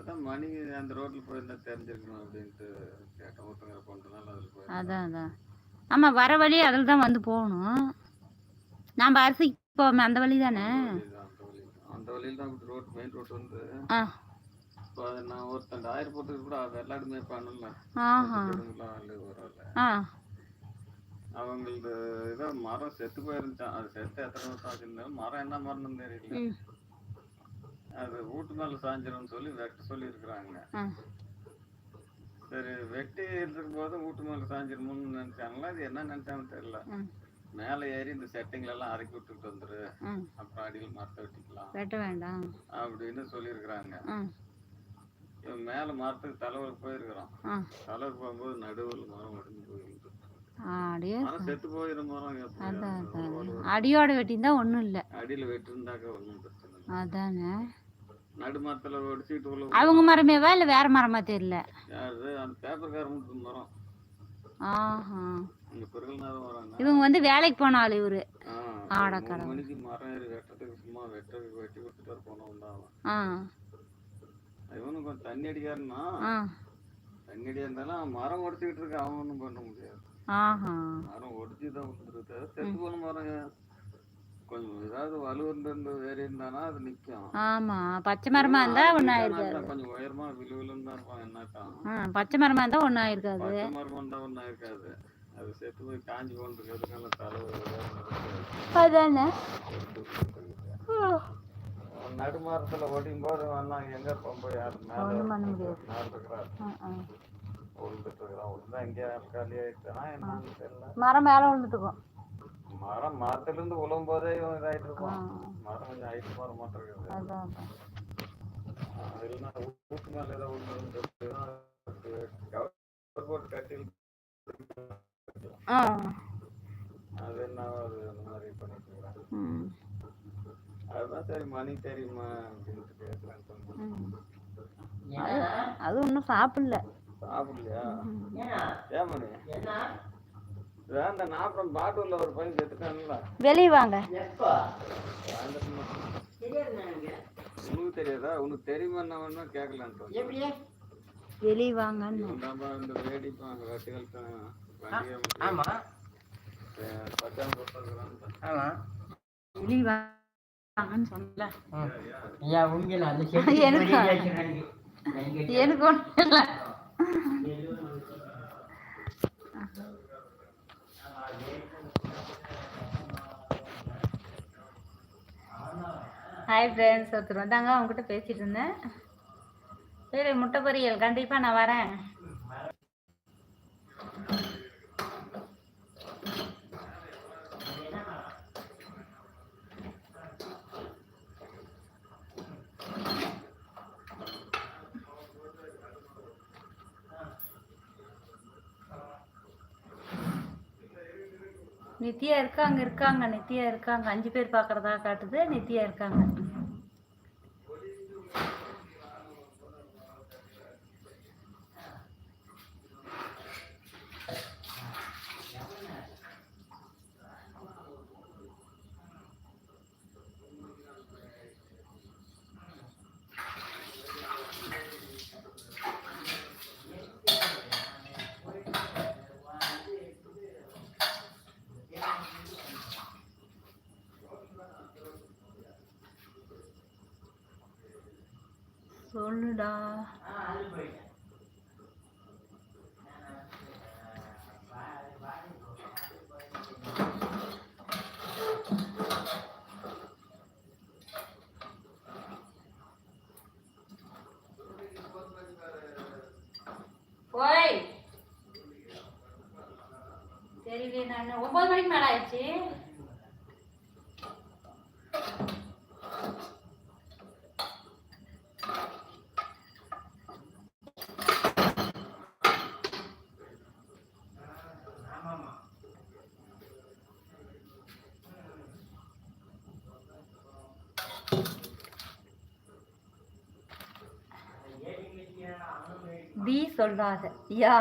அதான் மணி அந்த ரோட்ல போயிருந்தா தெரிஞ்சிருக்கணும் அப்படின்ட்டு கேட்டேன். ஒருத்தங்க கொண்டனால அதில் போயிருந்தேன். அதான் ஆமாம், வர வழி அதில் தான் வந்து போகணும். நம்ம அரிசிக்கு போவோமே அந்த வழி தானே? அந்த வழியில் தான் ரோட், மெயின் ரோட் வந்து. இப்போ நான் ஒருத்தன் ஆயிரம் போட்டுக்கு கூட வெள்ளாடுமே பண்ணல. அவங்களுக்கு ஏதோ மரம் செத்து போயிருந்துச்சான். அது செத்து எத்தனை வருஷம் ஆச்சுன்னா மரம் என்ன மரம்னு தெரியல. அது வீட்டு மேல சாஞ்சிரும்னு சொல்லி வெட்ட சொல்லி இருக்கிறாங்க. சரி, வெட்டி இருக்கும் போது வீட்டு மேல சாஞ்சிருமோன்னு நினைச்சாங்களா, அது என்ன நினைச்சாங்கன்னு தெரியல. மேல ஏறி இந்த செட்டிங்ல எல்லாம் அரைக்கி விட்டுட்டு வந்துரு, அப்புறம் அடியில் மரத்தை வெட்டிக்கலாம் வேண்டாம் அப்படின்னு சொல்லியிருக்கிறாங்க. இவன் மேல மரத்துக்கு தலைவருக்கு போயிருக்கிறான். தலைவர் போகும்போது நடுவில் மரம் ஒடிஞ்சு போயிருக்கு. செத்து போயிடும் மரம். அடியோட வெட்டியிருந்தா ஒண்ணும் இல்ல, அடியில வெட்டிருந்தாக்க ஒண்ணும் பிரச்சனை. அதானே நடு மரத்துல ஒடிச்சிட்டு அவங்க மரமேவா இல்ல வேற மரமா தெரியல. யாரு அந்த பேப்பர்கார மரம். இவங்க வந்து வேலைக்கு போனாலும் இவரு மணிக்கு மரம் ஏறி வெட்டத்துக்கு சும்மா வெட்டி கொடுத்துட்டு போனோம். இவனும் கொஞ்சம் தண்ணி அடிக்காருன்னா தண்ணி அடியா இருந்தாலும் மரம் ஒடிச்சுக்கிட்டு இருக்கு, அவன் ஒன்றும் பண்ண முடியாது. மரம் ஒடிச்சுதான் விட்டுருக்கு. செத்து போன மரம் கொஞ்சம் ஏதாவது வலுவிருந்து வேற இருந்தானா அது நிக்கும். ஆமா, பச்சை மரமா இருந்தா ஒண்ணு ஆயிருக்காது. கொஞ்சம் உயரமா விழுவிலும் தான் இருப்பான். என்னக்கா பச்சை மரமா இருந்தா ஒண்ணு ஆயிருக்காது. பச்சை மரம் இருந்தா ஒண்ணு ஆயிருக்காது. அது செத்து போய் காஞ்சி கொண்டிருக்கிறதுனால அதானே நடுமரத்துல ஓடியும் போது வந்தாங்க. எங்க போய் யாரும் ஒண்ணும் பண்ண முடியாது. மரம் மேல விழுந்துட்டுக்கும். மரம் மரத்துல இருந்து உழுவும் போதே இதாயிட்டு இருக்கும். மரம் கொஞ்சம் ஹைட் மரம் மாத்திரம் இருக்குது. வீட்டு மேல ஏதாவது போட்டு கட்டி அது என்ன அந்த மாதிரி பண்ணிட்டு இருக்காங்க. அதுதான் சரி மணி தெரியுமா அப்படின்ட்டு பேசுறேன். அது ஒன்றும் சாப்பிடலையா? ஏன் மணி வேண்டாம். அப்புறம் பாட்டூர்ல ஒரு பையன் செத்துட்டான்ல. வெளியே வாங்க. உனக்கு தெரியாதா? உனக்கு தெரியுமா? என்ன கேட்கலான்னு வெளியே வாங்க. இந்த வேடிப்பாங்க வெட்டிகள் எனக்கு ஒண்ணு இல்ல. ஹாய் ஃப்ரெண்ட்ஸ், ஒருத்தர் வந்தாங்க, அவங்ககிட்ட பேசிட்டு இருந்தேன். சரி, முட்டை பொரியல் கண்டிப்பா நான் வரேன். நித்யா இருக்காங்க. நித்யா இருக்காங்க. 5 பேர் பார்க்கறதா காட்டுது. நித்யா இருக்காங்க. சொல்லுடா. போய் தெரியல. நான் 9 மணிக்கு மேல ஆயிடுச்சு. டி சொல்றாங்க. யா